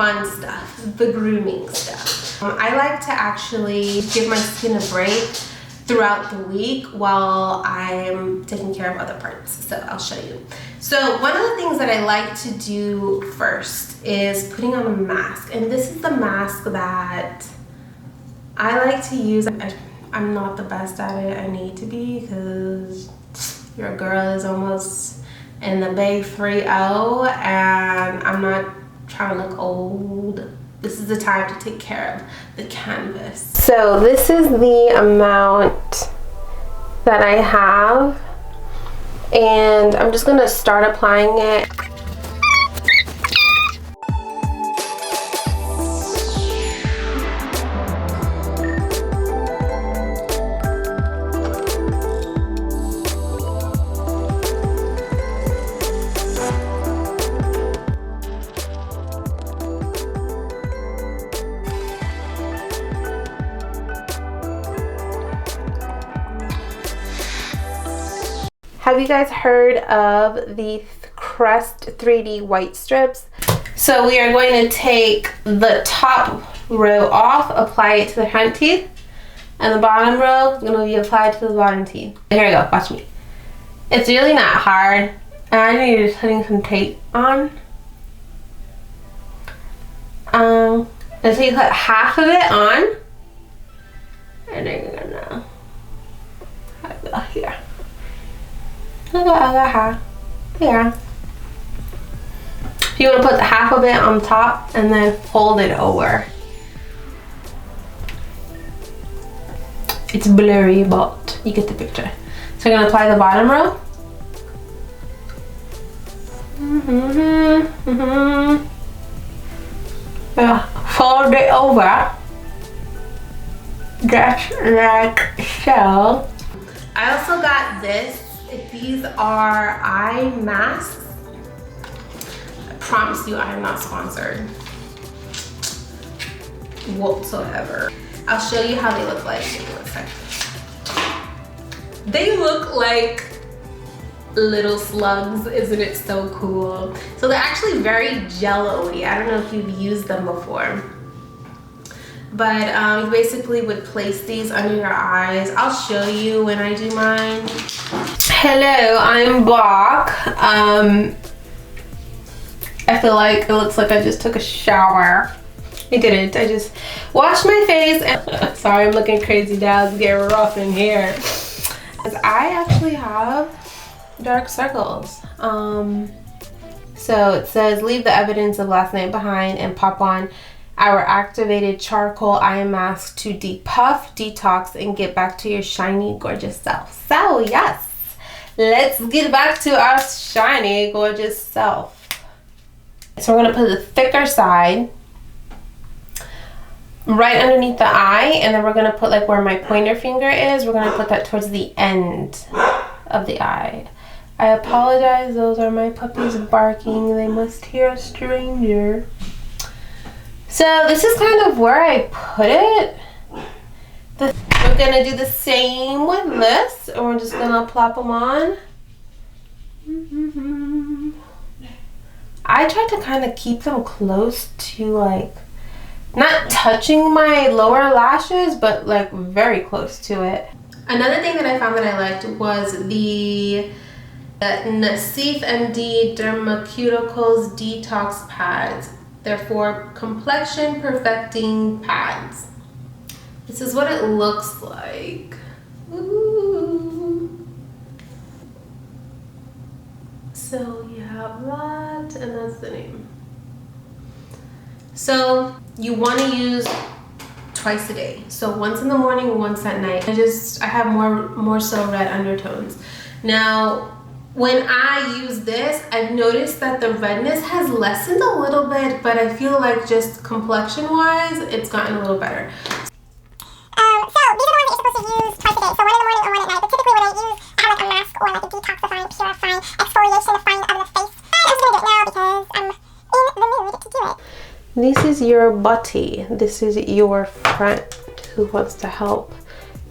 fun stuff, the grooming stuff. I like to actually give my skin a break throughout the week while I'm taking care of other parts. So I'll show you. So one of the things that I like to do first is putting on a mask. And this is the mask that I like to use. I'm not the best at it. I need to be, because your girl is almost in the big 3-0 and I'm not trying to look old. This is the time to take care of the canvas. So this is the amount that I have, and I'm just gonna start applying it. Have you guys heard of the Crest 3D white strips? So we are going to take the top row off, apply it to the front teeth, and the bottom row is going to be applied to the bottom teeth. Here we go, watch me. It's really not hard. And you're just putting some tape on. And so you put half of it on, and then you're gonna go here. Here. You want to put half of it on top and then fold it over. It's blurry, but you get the picture. So I'm going to apply the bottom row. Fold it over. Just like so. I also got this. These are eye masks. I promise you I am not sponsored whatsoever. I'll show you how they look like. Give me 1 second. They look like little slugs. Isn't it so cool? So they're actually very jello-y. I don't know if you've used them before. But you basically would place these under your eyes. I'll show you when I do mine. Hello, I'm Blaq. I feel like it looks like I just took a shower. I didn't. I just washed my face and sorry, I'm looking crazy now. It's getting rough in here. Because I actually have dark circles. So it says leave the evidence of last night behind and pop on our activated charcoal eye mask to depuff, detox, and get back to your shiny, gorgeous self. So yes, let's get back to our shiny, gorgeous self. So we're gonna put the thicker side right underneath the eye, and then we're gonna put like where my pointer finger is, we're gonna put that towards the end of the eye. I apologize, those are my puppies barking. They must hear a stranger. So this is kind of where I put it. We're gonna do the same with this, and we're just gonna plop them on. I try to kind of keep them close to like, not touching my lower lashes, but like very close to it. Another thing that I found that I liked was the Nassif MD Dermacuticals Detox Pads. They're for complexion perfecting pads. This is what it looks like. Ooh. So you have that, and that's the name. So you want to use twice a day. So once in the morning, once at night. I have more so red undertones. Now, when I use this, I've noticed that the redness has lessened a little bit, but I feel like just complexion-wise, it's gotten a little better. So these are the ones that you're supposed to use twice a day. So one in the morning and one at night. But typically when I use, I have like a mask or like a detoxifying, purifying, exfoliationifying of the face. I'm just gonna do it now because I'm in the mood to do it. This is your body. This is your friend who wants to help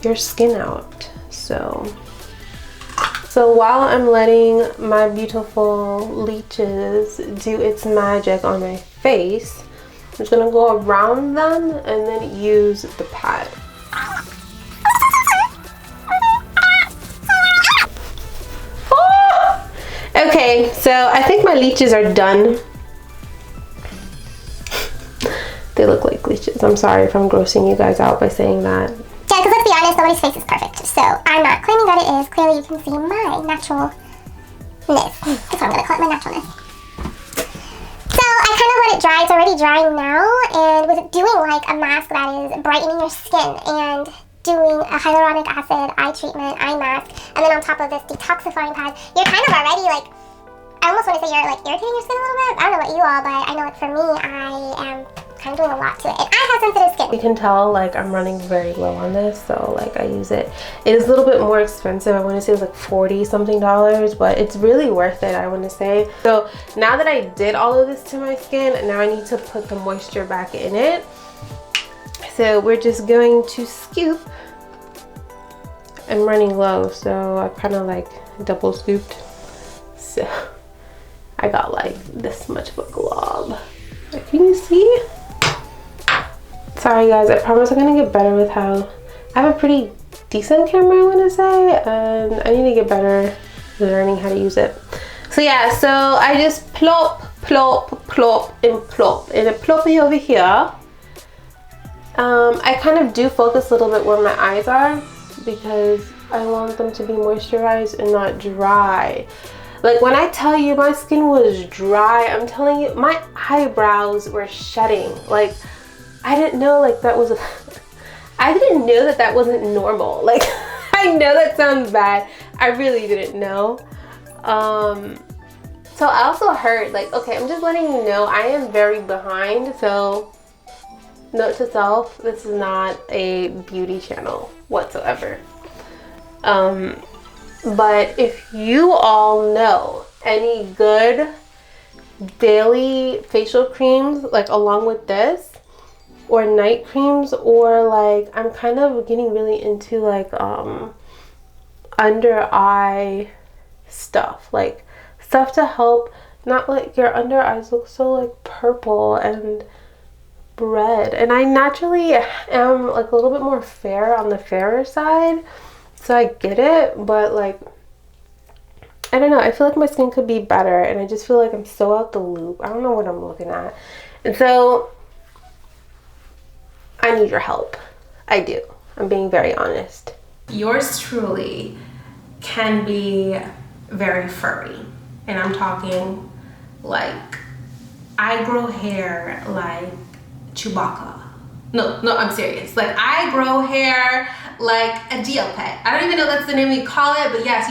your skin out. So while I'm letting my beautiful leeches do its magic on my face, I'm just gonna go around them and then use the pad. Oh! Okay, so I think my leeches are done. They look like leeches. I'm sorry if I'm grossing you guys out by saying that. Yeah, because let's be honest, nobody's face is perfect. So I'm not claiming that it is. Clearly you can see my naturalness. That's what I'm gonna call it, my naturalness. So I kind of let it dry. It's already drying now, and with doing like a mask that is brightening your skin and doing a hyaluronic acid eye treatment, eye mask, and then on top of this detoxifying pad, you're kind of already like, I almost want to say you're like irritating your skin a little bit. I don't know about you all, but I know like for me, I am kind of doing a lot to it. And I have sensitive skin. You can tell like I'm running very low on this, so like I use it. It is a little bit more expensive. I want to say it was like $40 something, but it's really worth it, I want to say. So now that I did all of this to my skin, now I need to put the moisture back in it. So we're just going to scoop. I'm running low, so I kind of like double scooped. So I got like this much of a glob. Can you see? Sorry guys, I promise I'm gonna get better with how I have a pretty decent camera, I want to say, and I need to get better learning how to use it. So yeah, so I just plop, plop, plop, and plop, and I plop it over here. I kind of do focus a little bit where my eyes are because I want them to be moisturized and not dry. Like when I tell you my skin was dry, I'm telling you my eyebrows were shedding. Like I didn't know like that was I didn't know that that wasn't normal. Like I know that sounds bad. I really didn't know. So I also heard like, okay, I'm just letting you know I am very behind. So note to self, this is not a beauty channel whatsoever. But if you all know any good daily facial creams, like along with this, or night creams, or like I'm kind of getting really into like under eye stuff, like stuff to help not let your under eyes look so like purple and red. And I naturally am like a little bit more fair on the fairer side, so I get it, but like I don't know, I feel like my skin could be better, and I just feel like I'm so out the loop. I don't know what I'm looking at, and so I need your help. I do. I'm being very honest. Yours truly can be very furry, and I'm talking like I grow hair like Chewbacca. No, I'm serious. Like I grow hair like a geopet. I don't even know that's the name we call it, but yes,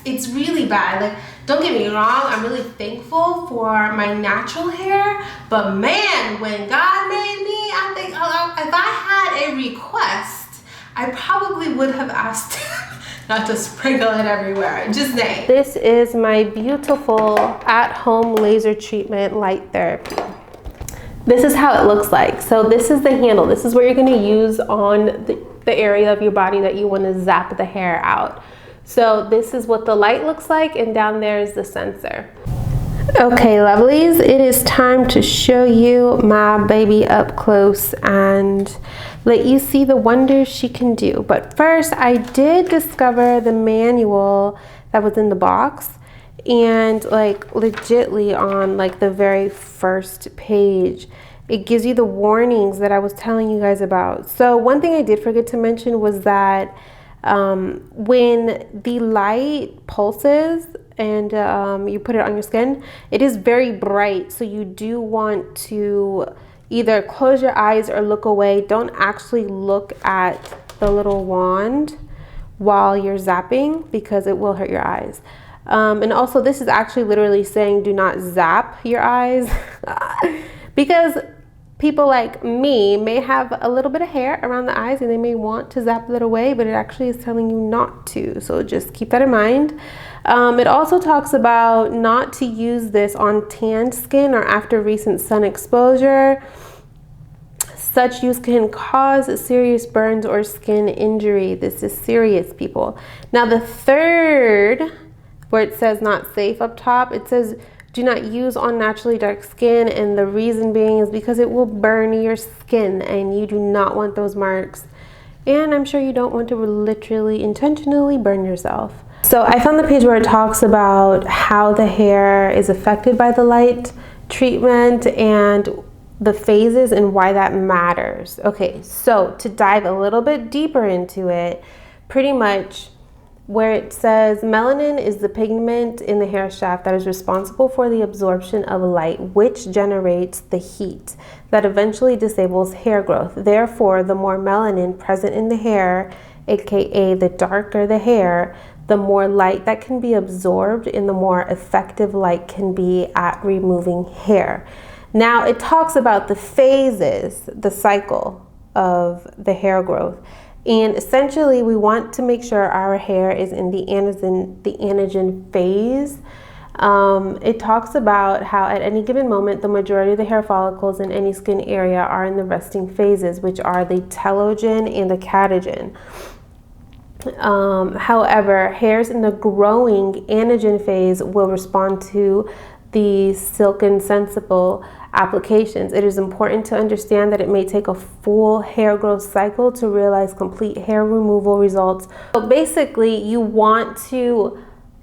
it's really bad. Like don't get me wrong, I'm really thankful for my natural hair, but man, when God made me, I think if I had a request, I probably would have asked not to sprinkle it everywhere. Just saying. This is my beautiful at-home laser treatment light therapy. This is how it looks like. So this is the handle. This is where you're gonna use on the area of your body that you wanna zap the hair out. So this is what the light looks like, and down there is the sensor. Okay, lovelies, it is time to show you my baby up close and let you see the wonders she can do. But first, I did discover the manual that was in the box, and like legitly on like the very first page, it gives you the warnings that I was telling you guys about. So one thing I did forget to mention was that when the light pulses and you put it on your skin, it is very bright, so you do want to either close your eyes or look away. Don't actually look at the little wand while you're zapping because it will hurt your eyes. And also this is actually literally saying do not zap your eyes because people like me may have a little bit of hair around the eyes and they may want to zap that away, but it actually is telling you not to. So just keep that in mind. It also talks about not to use this on tanned skin or after recent sun exposure. Such use can cause serious burns or skin injury. This is serious, people. Now the third, where it says not safe up top, it says do not use on naturally dark skin, and the reason being is because it will burn your skin and you do not want those marks. And I'm sure you don't want to literally intentionally burn yourself. So I found the page where it talks about how the hair is affected by the light treatment and the phases and why that matters. Okay, so to dive a little bit deeper into it, pretty much where it says melanin is the pigment in the hair shaft that is responsible for the absorption of light, which generates the heat that eventually disables hair growth. Therefore, the more melanin present in the hair, aka the darker the hair, the more light that can be absorbed and the more effective light can be at removing hair. Now it talks about the phases, the cycle of the hair growth. And essentially we want to make sure our hair is in the anagen phase. It talks about how at any given moment, the majority of the hair follicles in any skin area are in the resting phases, which are the telogen and the catagen. However, hairs in the growing anagen phase will respond to the silken sensible applications. It is important to understand that it may take a full hair growth cycle to realize complete hair removal results. So basically, you want to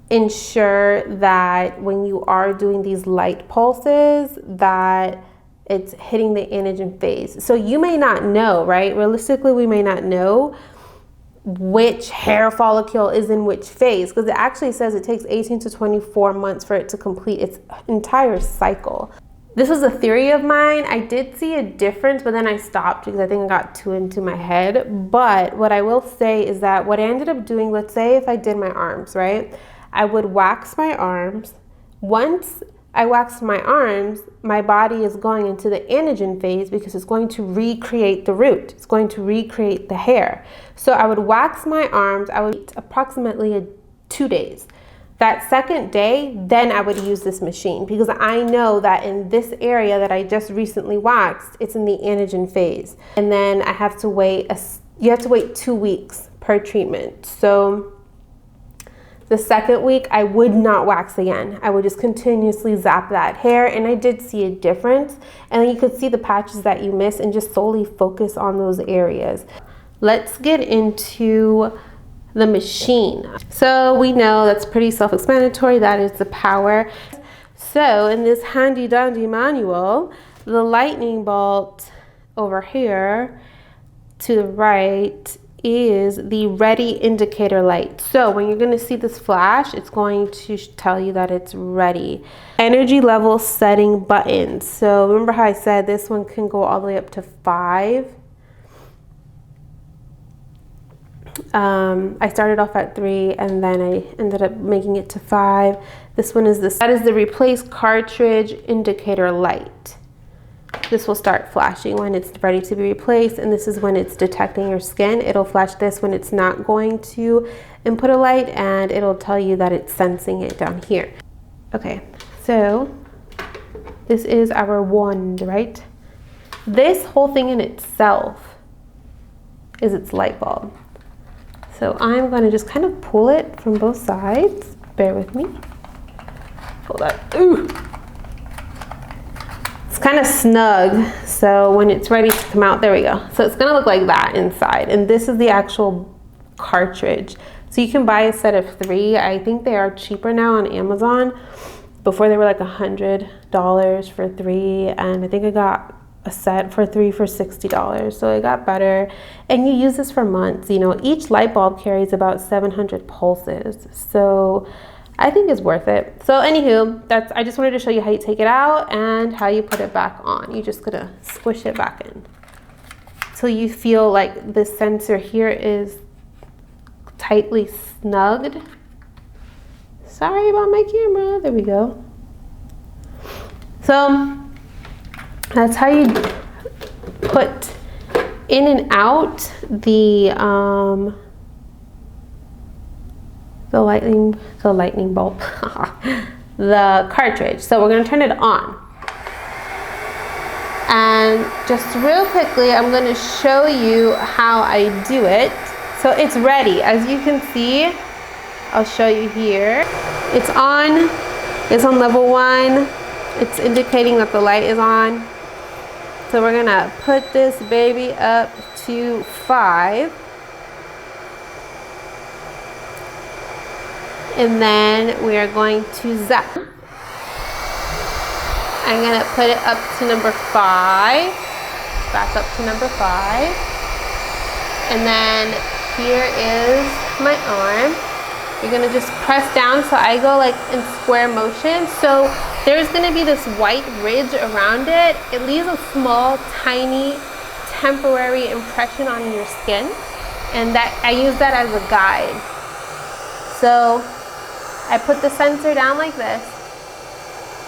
ensure that when you are doing these light pulses, that it's hitting the anagen phase. So you may not know, right? Realistically, we may not know which hair follicle is in which phase, because it actually says it takes 18 to 24 months for it to complete its entire cycle. This was a theory of mine. I did see a difference, but then I stopped because I think I got too into my head. But what I will say is that what I ended up doing, let's say if I did my arms, right? I would wax my arms. Once I waxed my arms, my body is going into the anagen phase because it's going to recreate the root. It's going to recreate the hair. So I would wax my arms. I would wait approximately 2 days. That second day, then I would use this machine because I know that in this area that I just recently waxed, it's in the anagen phase. And then I have to wait, you have to wait 2 weeks per treatment. So the second week, I would not wax again. I would just continuously zap that hair, and I did see a difference. And then you could see the patches that you miss and just solely focus on those areas. Let's get into the machine. So we know that's pretty self-explanatory. That is the power. So in this handy dandy manual, the lightning bolt over here to the right is the ready indicator light. So when you're going to see this flash, it's going to tell you that it's ready. Energy level setting button. So remember how I said this one can go all the way up to 5. I started off at 3 and then I ended up making it to 5. This one is that is the replace cartridge indicator light. This will start flashing when it's ready to be replaced, and this is when it's detecting your skin. It'll flash this when it's not going to input a light, and it'll tell you that it's sensing it down here. Okay, so this is our wand, right? This whole thing in itself is its light bulb. So I'm going to just kind of pull it from both sides. Bear with me. Pull that. Ooh. It's kind of snug, so when it's ready to come out, there we go. So it's gonna look like that inside, and this is the actual cartridge. So you can buy a set of 3. I think they are cheaper now on Amazon. Before they were like $100 for 3, and I think I got a set for 3 for $60, so it got better. And you use this for months. You know, each light bulb carries about 700 pulses, so I think it's worth it. So anywho, I just wanted to show you how you take it out and how you put it back on. You're just gonna squish it back in till you feel like the sensor here is tightly snugged. Sorry about my camera, there we go. So that's how you put in and out the lightning bulb, the cartridge. So we're gonna turn it on. And just real quickly, I'm gonna show you how I do it. So it's ready, as you can see. I'll show you here. It's on It's on level 1. It's indicating that the light is on. So we're gonna put this baby up to 5. And then we are going to zap. I'm gonna put it up to number 5. Back up to number 5. And then here is my arm. You're gonna just press down, so I go like in square motion. So there's gonna be this white ridge around it. It leaves a small, tiny, temporary impression on your skin. And that I use that as a guide. So I put the sensor down like this.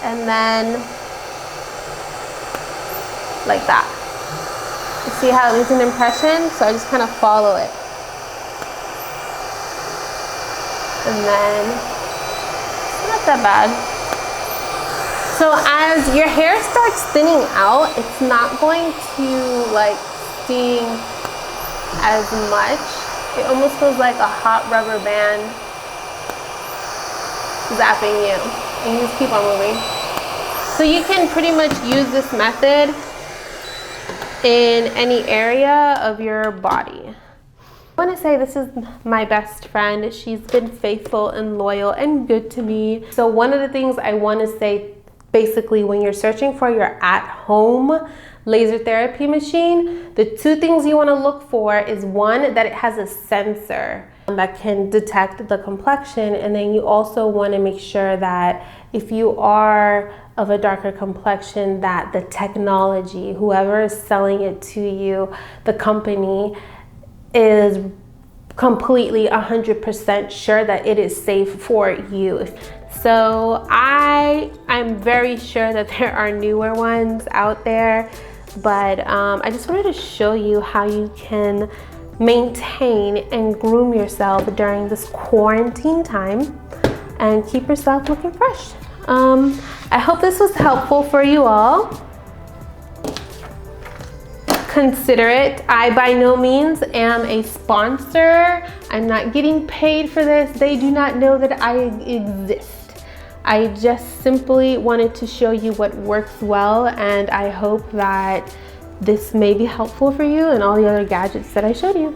And then like that. You see how it leaves an impression? So I just kind of follow it. And then it's not that bad. So as your hair starts thinning out, it's not going to like sting as much. It almost feels like a hot rubber band zapping you, and you just keep on moving. So you can pretty much use this method in any area of your body. I want to say this is my best friend. She's been faithful and loyal and good to me. So one of the things I want to say, basically, when you're searching for your at-home laser therapy machine, the 2 things you want to look for is 1, that it has a sensor that can detect the complexion, and then you also want to make sure that if you are of a darker complexion, that the technology, whoever is selling it to you, the company, is completely 100% sure that it is safe for you. So I'm very sure that there are newer ones out there, but I just wanted to show you how you can maintain and groom yourself during this quarantine time and keep yourself looking fresh. I hope this was helpful for you all. Consider it. I by no means am a sponsor. I'm not getting paid for this. They do not know that I exist. I just simply wanted to show you what works well, and I hope that this may be helpful for you and all the other gadgets that I showed you.